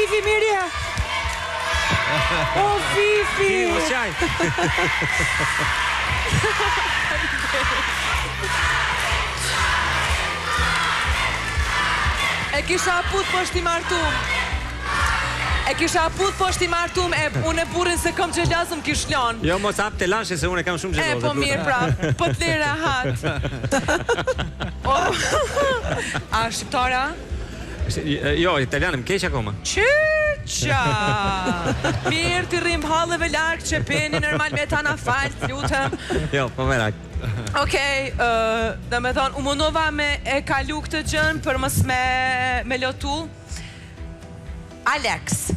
Fifi, mirë. O, Fifi. Mos qaj. E kisha aput po shti martum. Unë e burin se kom gjelazëm kish lon. Jo, mos hap të lashe se unë e kam shumë gjelazë. Po mirë pra, po të lirë rahat. A shqiptara? Jo, italianë më keq akoma. Qyqa! Mirë t'i rrim hallëve larkë që peni normal me ta na falë, lutëm. Jo, po merak. Okej, dhe me thonë, u mundova me e kalu këtë gjën për mës me lotu. Alex,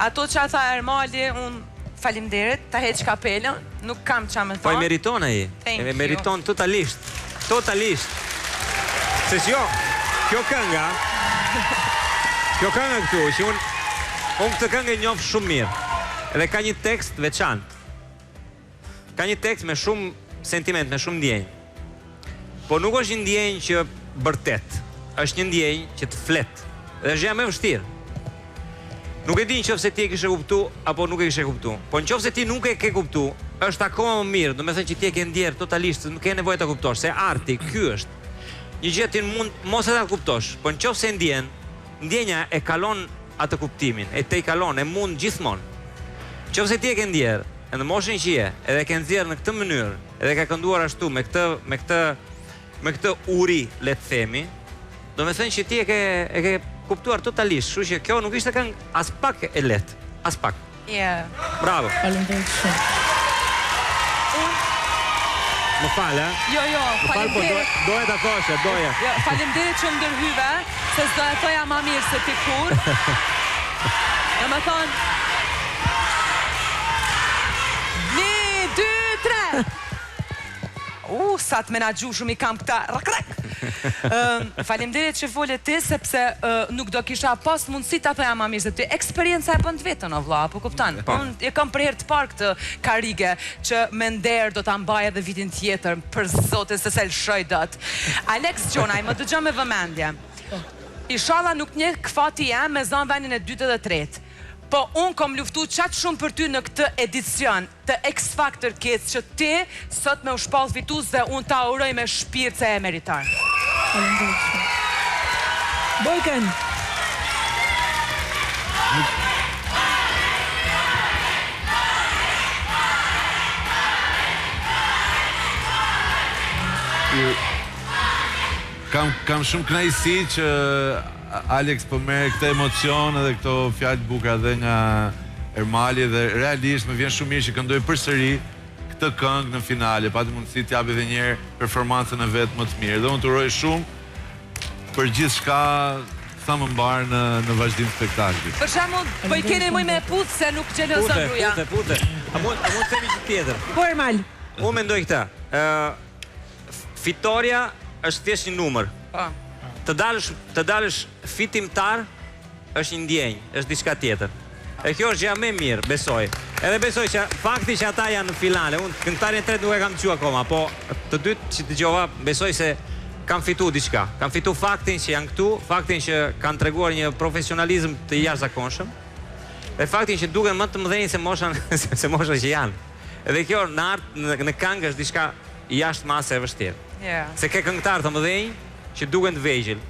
ato që a tha Ermali, unë falimderit, ta heq kapelën, nuk kam qa me thonë. Po e meriton e i. Thank you. E meriton totalisht. Totalisht. Se që jo, kjo kënga këtu, që unë këtë këngë e njofë shumë mirë. Edhe ka një tekst veçantë. Ka një tekst me shumë sentiment, me shumë ndjenjë. Po nuk është një ndjenjë që bërtet. Është një ndjenjë që të flet. Dhe është gjë më e vështirë. Nuk e di nëse ti e kishe kuptu apo nuk e kishe kuptu. Po nëse ti nuk e ke kuptu, është akoma më mirë. Do me thënë që ti e ke ndjerë totalisht, nuk e nevojë ta kuptosh, se arti ky është një gjë ti mund mos e ta kuptosh, po nëse ndjenja e kalon atë kuptimin, e te i kalon, e mund gjithmonë. Nëse ti e ke ndjerë, në moshën që je, edhe ke nxjerrë në këtë mënyrë, edhe ka kënduar ashtu me këtë uri, le të themi, do me thënë që ti e ke kuptuar totalisht, kështu që kjo nuk ishte këngë as pak e lehtë, as pak. Bravo. Faleminderit shumë. Më falë, Jo, faleminderit. Po doja ta thoshe, doja. Jo, faleminderit që më ndërhyve, se s'do e thoja ma mirë se ti kur. Dhe me thonë, 1, 2, 3. Sa të menagju shumë i kam këta rak. Faleminderit që fole ti, sepse nuk do kisha pas mundësi ta thoja ma mirë se ti. Eksperienca e bën të vetën, o vlla, po kupton? Unë e kam për herë të parë këtë karige që me nder do ta mbaj edhe vitin tjetër, për zotin se se lëshoj dot. Alex Gjonaj, më dëgjoj me vëmendje. Inshallah nuk një këfati jam me zonë venin e 2 dhe 3. Po unë kom luftu qatë shumë për ty në këtë edicion të X Factor Kids që ti sot me u shpall fitus dhe unë ta uroj me shpirt se e meritar. Bojken! Kam shumë kënaqësi që Alex po merr këtë emocion edhe këto fjalë bukura dhe nga Ermali dhe realisht më vjen shumë mirë që këndoj përsëri këtë këngë në finale, pati mundësi të japi edhe një herë performancën e vet më të mirë. Dhe unë të uroj shumë për gjithçka sa më mbar në vazhdim spektaklit. Për shembull, po i keni më me puth se nuk xhelozon gruaja. Pute. A mund të themi që tjetër? Po Ermal. Unë mendoj këtë. Fitoria është thjesht një numër. Po. Të dalësh fitimtar është një ndjenjë, është diçka tjetër. E kjo është gjëja më e mirë, besoj. Edhe besoj që fakti që ata janë në finale, unë këngëtarin e tretë nuk e kam dëgjuar akoma, po të dytë që dëgjova, besoj se kanë fituar diçka. Kanë fituar faktin që janë këtu, faktin që kanë treguar një profesionalizëm të jashtëzakonshëm, dhe faktin që duken më të mëdhenj se mosha që janë. Edhe kjo në art, në këngë është diçka jashtë mase e vështirë. Se ke këngëtar të mëdhenj që duken të vegjël,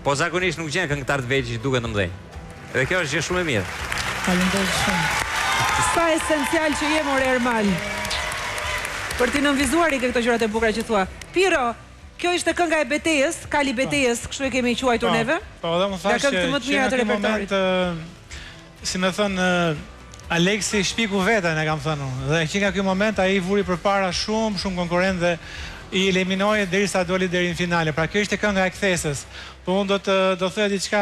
po zakonisht nuk gjen këngëtar të vegjël që duken të mëdhenj. Edhe kjo është gjë shumë e mirë. Faleminderit shumë. Sa esencial që je more Ermal. Për t'i nënvizuar i këto gjërat e bukura që thua. Piro, kjo ishte kënga e betejës, kali betejës, kështu e kemi quajtur neve. Po, dhe më thash që në këtë moment, si me thënë, Aleksi shpiku vetën, e kam thënë unë. Dhe që nga këtë moment, a i vuri për para shumë konkurent dhe i eliminoi derisa doli deri në finale. Pra kjo ishte kënga e kthesës. Po unë do thëja diçka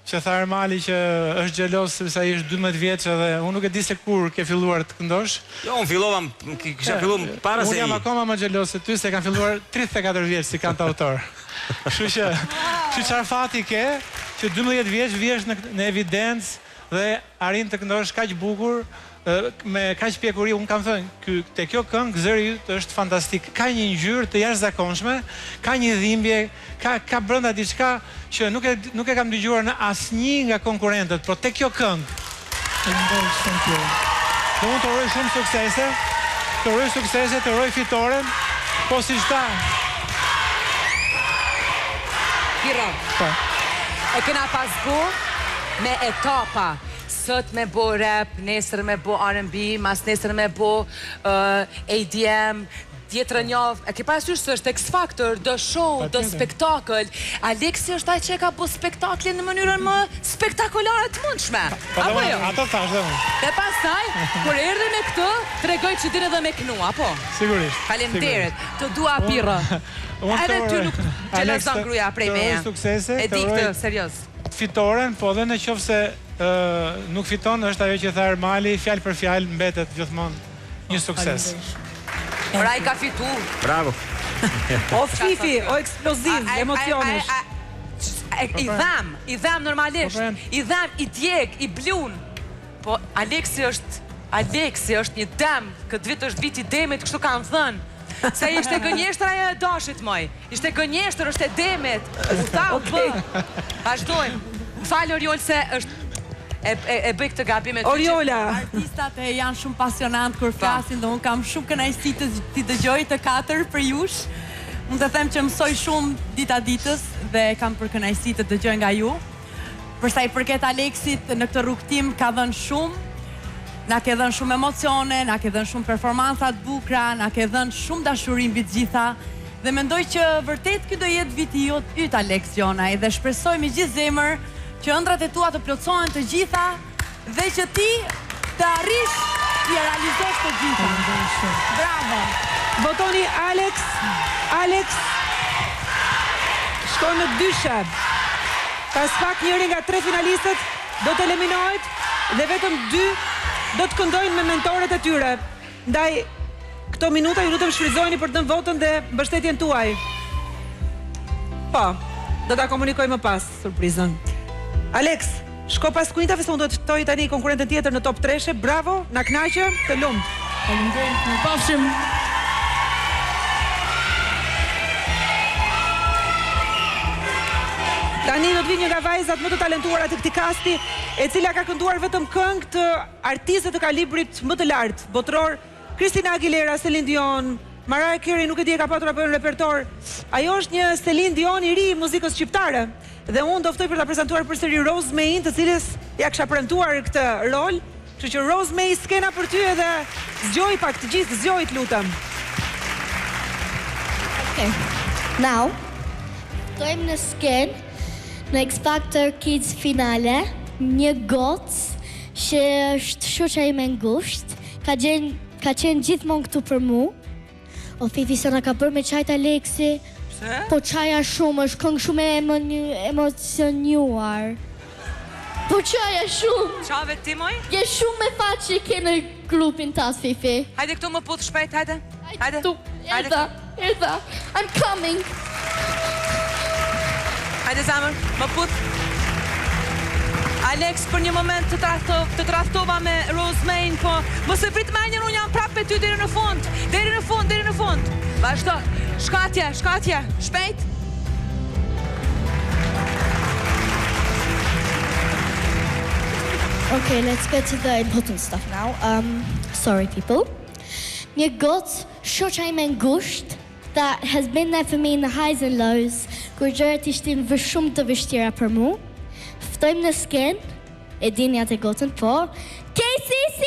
që tha Ermali që është xheloz sepse ai është 12 vjeç dhe unë nuk e di se kur ke filluar të këndosh. Jo, unë fillova, kisha filluar para se unë jam akoma më xheloz se ty se kam filluar 34 vjeç si kantautor. Kështu që çfarë fati ke që 12 vjeç vjesh në evidencë dhe arrin të këndosh kaq bukur me kaq pjekuri, unë kam thënë, te kjo këngë zëri yt është fantastik. Ka një ngjyrë të jashtëzakonshme, ka një dhimbje, ka brenda diçka që nuk e kam dëgjuar në asnjë nga konkurrentët, por te kjo këngë. Dhe unë të uroj shumë suksese, të uroj fitoren, po si shta. Piro, e kena pas bu me etapa. Sot me bo rap, nesër me bo R&B, mas nesër me bo ADM, tjetër njavë. E ke parasysh së është X Factor, do show, do spektakl. Aleksi është ai që ka bo spektaklin në mënyrën më spektakolare të mundshme. Apo jo? Ato thash dhe unë. Dhe pastaj, kur erdhi me këtë, tregoj që dine dhe me kënu, apo? Sigurisht. Faleminderit, të dua Pirro. Edhe ty nuk gjelozon gruaja prej meje. E di këtë, serios. Fitoren, po dhe në qofë se nuk fiton, është ajo që tha Ermali, fjalë për fjalë mbetet gjithmonë një sukses. Ora i ka fitu. Bravo. O Fifi, o eksploziv, emocionesh. I dhem normalisht. I dhem, i djeg, i blun. Po Aleksi është një dem. Këtë vit është viti demit, kështu kanë thënë. Se ishte gënjeshtër ajo e dashit, moj. Ishte gënjeshtër, është e demit. U tha, u bë. Vazhdojmë. Falë Oriol se është e bëj këtë gabim e ty që... Oriola! Artistat janë shumë pasionant kur flasin dhe unë kam shumë kënaqësi të dëgjoj të katër për jush. Unë të them që mësoj shumë dita ditës dhe kam për kënaqësi të dëgjoj nga ju. Përsa i përket Aleksit në këtë rrugtim ka dhënë shumë, na ke dhënë shumë emocione, na ke dhënë shumë performanca të bukura, na ke dhënë shumë dashuri mbi të gjitha. Dhe mendoj që vërtet ky do jetë viti yt Aleks Gjonaj dhe shpresoj me gjithë zemër që ëndrat e tua të plotësohen të gjitha dhe që ti të arrish t'i realizosh të gjitha. Bravo! Votoni Alex. Alex shkon në dyshe. Pas pak njëri nga 3 finalistët do të eliminohet dhe vetëm 2 do të këndojnë me mentoret e tyre. Ndaj këto minuta ju lutem shfrytëzojeni për të dhënë votën dhe mbështetjen tuaj. Po, do ta komunikoj më pas surprizën. Alex, shko pas kuintave se unë do të ftoj tani konkurrentën tjetër në top 3. Bravo, na kënaqë, të lumt. Faleminderit, mirë pafshim. Tani do të vi një nga vajzat më të talentuara të këtij kasti, e cila ka kënduar vetëm këngë të artistëve të kalibrit më të lartë botror, Christina Aguilera, Celine Dion, Mariah Carey, nuk e di e ka patur apo në repertor. Ajo është një Celine Dion i ri i muzikës shqiptare. Dhe unë do ftoj për ta prezantuar përsëri Rose May, të cilës ja kisha premtuar këtë rol. Kështu që Rose May, skena për ty edhe zgjoj pak të gjithë, zgjoj të lutem. Okay. Now, tojmë në skenë në X Factor Kids finale, një gocë që është shoqja ime ngusht, ka qenë gjithmonë këtu për mu. O Fifi sa na ka bërë me qajt Aleksi. Po qaja shumë, është këngë shumë emocionuar. Po qaja shumë. Qave ti, moj? Je shumë me fat që ke në grupin tas, Fifi. Hajde këtu më puth shpejt, hajde. Hajde. Erdha. I'm coming. Hajde zamër, më puth. Alex, për një moment të trahtova me Rose May, po mos e prit menjën, unë jam prapë me ty deri në fund. Deri në fund. Vazhdo. Shkatje, shpejt. Okay, let's get to the important stuff now. Sorry people. Një gocë, shoqja ime ngusht, that has been there for me in the highs and lows, kur gjërat ishin shumë të vështira për mu. Ftojmë në skenë, e dini atë gocën, po, KCC